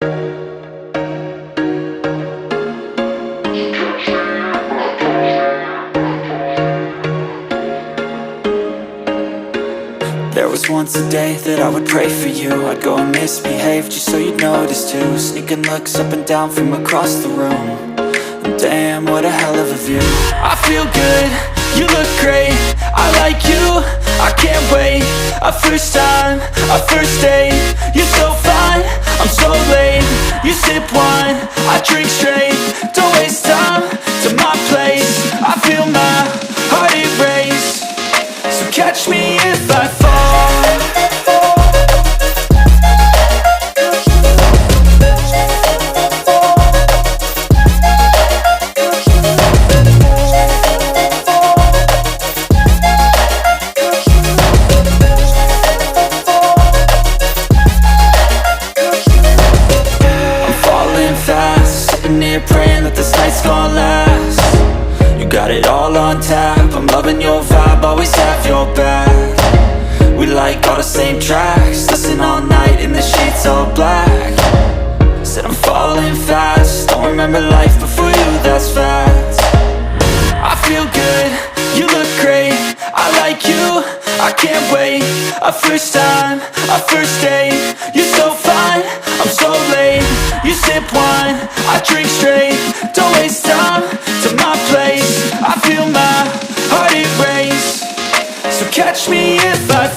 There was once a day that I would pray for you. I'd go and misbehave just so you'd notice too. Sneaking looks up and down from across the room. And damn, what a hell of a view. I feel good, you look great, I like you, I can't wait. A first time, a first date. You're so fine, I'm so late. You sip wine, I drink straight. Don't waste time to my place. I feel my heart erase. So catch me if I fall. I'm falling fast, sitting here praying that this night's gonna last. You got it all on tap, I'm loving your vibe, always have your back. We like all the same tracks, listen all night in the sheets all black. Said I'm falling fast, don't remember life before you, that's fact. I feel good, you look great, I like you, I can't wait. A first time, a first date. You're so fine, I'm so late. You sip wine, I drink straight. Don't waste time to my place. I feel my heart erase. So catch me if I